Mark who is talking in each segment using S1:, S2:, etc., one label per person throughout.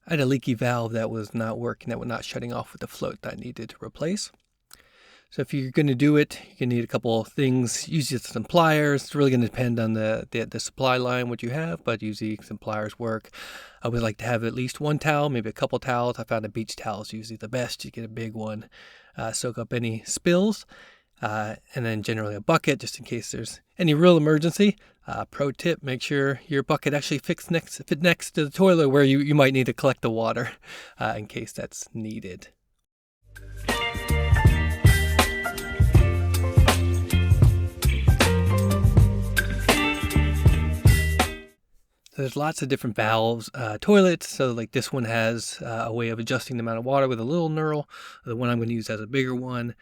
S1: I had a leaky valve that was not working, that was not shutting off with the float that I needed to replace. So if you're going to do it, you're going to need a couple of things. Usually some pliers. It's really going to depend on the supply line, what you have, but usually some pliers work. I would like to have at least one towel, maybe a couple towels. I found a beach towel is usually the best. You get a big one, soak up any spills, and then generally a bucket just in case there's any real emergency. Pro tip, make sure your bucket actually fits next to the toilet where you might need to collect the water in case that's needed. There's lots of different valves, toilets. So like this one has a way of adjusting the amount of water with a little knurl. The one I'm going to use has a bigger one.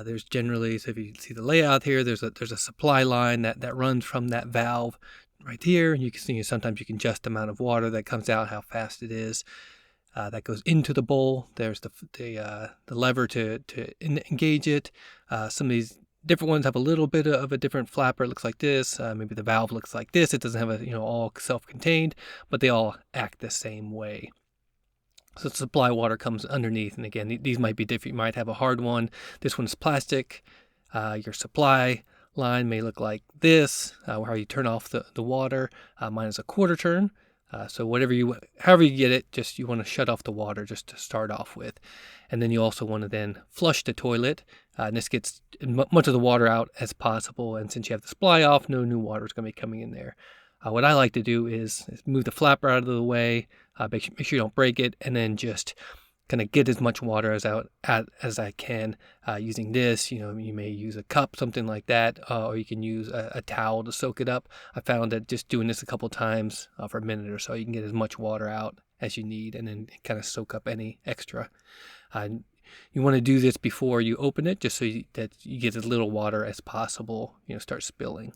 S1: There's generally, so if you see the layout here, there's a supply line that runs from that valve right here. And you can see sometimes you can adjust the amount of water that comes out, how fast it is. That goes into the bowl. There's the lever to engage it. Some of these different ones have a little bit of a different flapper. It looks like this. Maybe the valve looks like this. It doesn't have a all self-contained, but they all act the same way. So the supply water comes underneath, and again, these might be different. You might have a hard one. This one's plastic. Your supply line may look like this, how you turn off the water. Mine is a quarter turn. So however you get it, just you want to shut off the water just to start off with. And then you also want to then flush the toilet. And this gets much of the water out as possible. And since you have the supply off, no new water is going to be coming in there. What I like to do is move the flapper out of the way, make sure you don't break it, and then just kind of get as much water as I can using this. You may use a cup, something like that, or you can use a towel to soak it up. I found that just doing this a couple times for a minute or so, you can get as much water out as you need, and then kind of soak up any extra. You want to do this before you open it, just so that you get as little water as possible. Start spilling.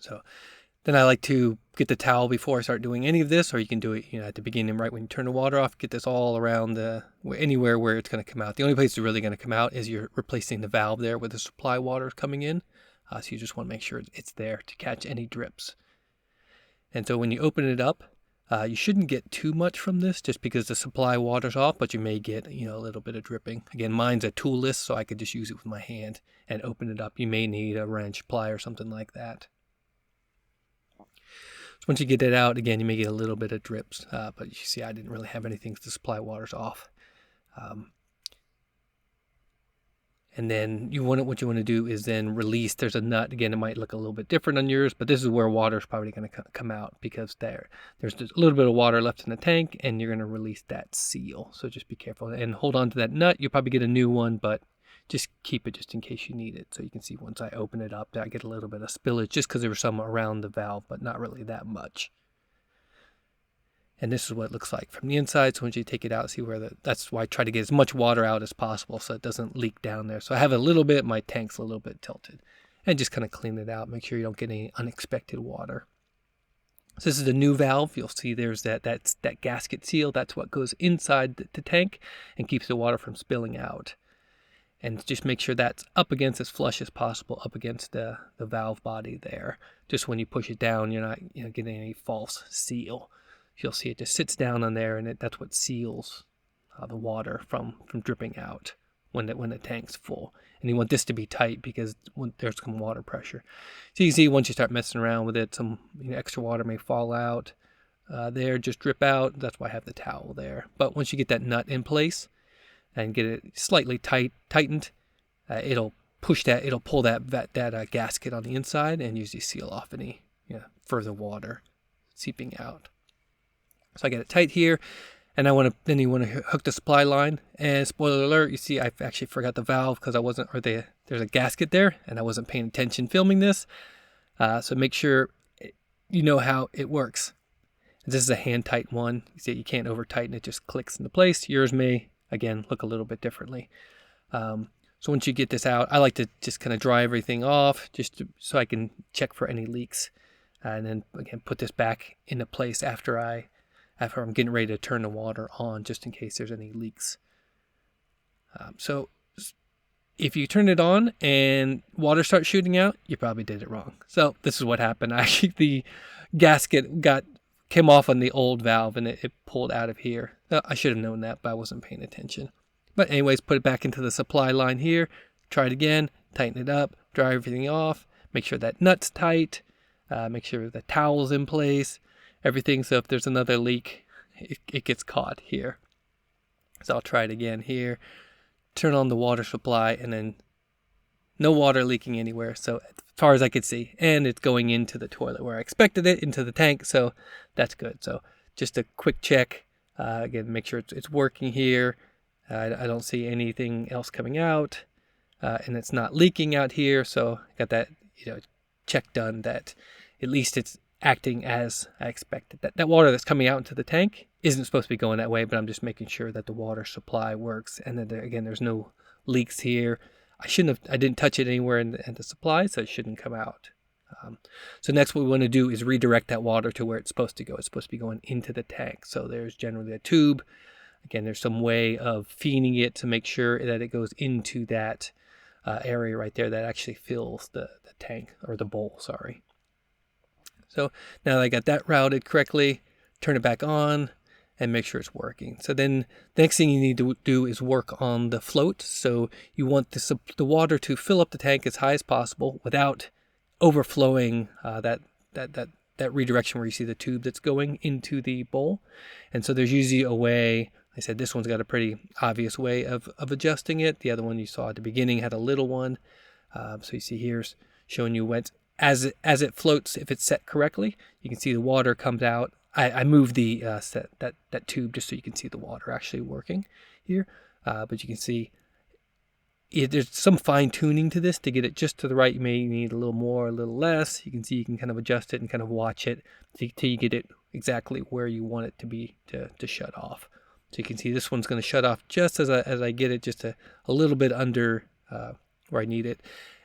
S1: So then I like to get the towel before I start doing any of this, or you can do it, at the beginning, right when you turn the water off. Get this all around anywhere where it's going to come out. The only place it's really going to come out is you're replacing the valve there where the supply water is coming in. So you just want to make sure it's there to catch any drips. And so when you open it up, you shouldn't get too much from this just because the supply water's off, but you may get, a little bit of dripping. Again, mine's a toolless, so I could just use it with my hand and open it up. You may need a wrench, ply, or something like that. So once you get it out, again, you may get a little bit of drips, but you see I didn't really have anything to supply water's off. And then what you want to do is then release. There's a nut. Again, it might look a little bit different on yours, but this is where water is probably going to come out because there's just a little bit of water left in the tank, and you're going to release that seal. So just be careful and hold on to that nut. You'll probably get a new one, but just keep it just in case you need it. So you can see once I open it up, I get a little bit of spillage just because there was some around the valve, but not really that much. And this is what it looks like from the inside. So once you take it out, see that's why I try to get as much water out as possible so it doesn't leak down there. So I have a little bit, my tank's a little bit tilted. And just kind of clean it out. Make sure you don't get any unexpected water. So this is the new valve. You'll see there's that gasket seal. That's what goes inside the tank and keeps the water from spilling out. And just make sure that's up against as flush as possible, up against the valve body there. Just when you push it down, you're not getting any false seal. You'll see it just sits down on there, and that's what seals the water from dripping out when the tank's full. And you want this to be tight because there's some water pressure. So you can see once you start messing around with it, some extra water may fall out there, just drip out. That's why I have the towel there. But once you get that nut in place and get it slightly tightened, it'll pull that gasket on the inside and usually seal off any further water seeping out. So I get it tight here, and then you want to hook the supply line. And spoiler alert, you see I actually forgot the valve because there's a gasket there, and I wasn't paying attention filming this. So make sure you know how it works. This is a hand tight one. You see you can't over tighten it; just clicks into place. Yours may again look a little bit differently. So once you get this out, I like to just kind of dry everything off so I can check for any leaks, and then again put this back into place after I'm getting ready to turn the water on, just in case there's any leaks. So if you turn it on and water starts shooting out, you probably did it wrong. So this is what happened. Actually, the gasket got came off on the old valve and it pulled out of here. I should have known that, but I wasn't paying attention. But anyways, put it back into the supply line here. Try it again, tighten it up, dry everything off, make sure that nut's tight, make sure the towel's in place, everything. So if there's another leak, it gets caught here. So I'll try it again here. Turn on the water supply, and then no water leaking anywhere. So as far as I could see, and it's going into the toilet where I expected it, into the tank. So that's good. So just a quick check. Again, make sure it's working here. I don't see anything else coming out. And it's not leaking out here, so I got that check done that at least it's acting as I expected. That water that's coming out into the tank isn't supposed to be going that way, but I'm just making sure that the water supply works, and that again there's no leaks here. I didn't touch it anywhere in the supply, so it shouldn't come out. So next what we want to do is redirect that water to where it's supposed to go. It's supposed to be going into the tank. So there's generally a tube. Again, there's some way of feeding it to make sure that it goes into that area right there that actually fills the tank, or the bowl, sorry. So now that I got that routed correctly, turn it back on and make sure it's working. So then the next thing you need to do is work on the float. So you want the water to fill up the tank as high as possible without overflowing that redirection where you see the tube that's going into the bowl. And so there's usually a way. I said this one's got a pretty obvious way of adjusting it. The other one you saw at the beginning had a little one. So you see here's showing you as it floats, if it's set correctly, you can see the water comes out. I moved the that tube just so you can see the water actually working here. But you can see there's some fine tuning to this to get it just to the right. You may need a little more, a little less. You can kind of adjust it and kind of watch it till you get it exactly where you want it to be to shut off. So you can see this one's going to shut off just as I get it just a little bit under where I need it.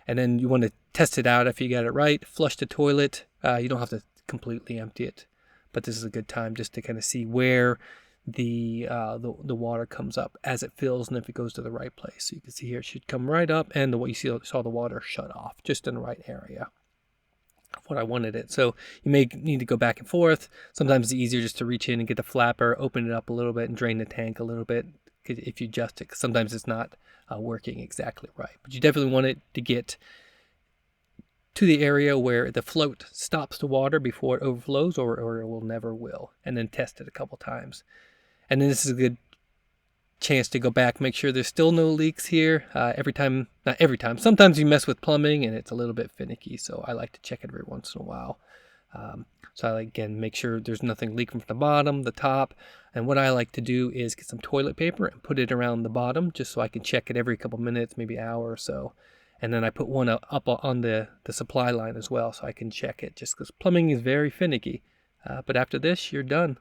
S1: And then you want to test it out if you got it right. Flush the toilet. You don't have to completely empty it, but this is a good time just to kind of see where the water comes up as it fills and if it goes to the right place. So you can see here it should come right up, and what you saw the water shut off just in the right area of what I wanted it. So you may need to go back and forth. Sometimes it's easier just to reach in and get the flapper, open it up a little bit, and drain the tank a little bit if you adjust it, because sometimes it's not working exactly right. But you definitely want it to get to the area where the float stops the water before it overflows, or it will never will, and then test it a couple times. And then this is a good chance to go back, make sure there's still no leaks here. Not every time. Sometimes you mess with plumbing and it's a little bit finicky, so I like to check it every once in a while. So I like, again, make sure there's nothing leaking from the bottom, the top. And what I like to do is get some toilet paper and put it around the bottom just so I can check it every couple minutes, maybe an hour or so. And then I put one up on the supply line as well so I can check it, just because plumbing is very finicky. But after this, you're done.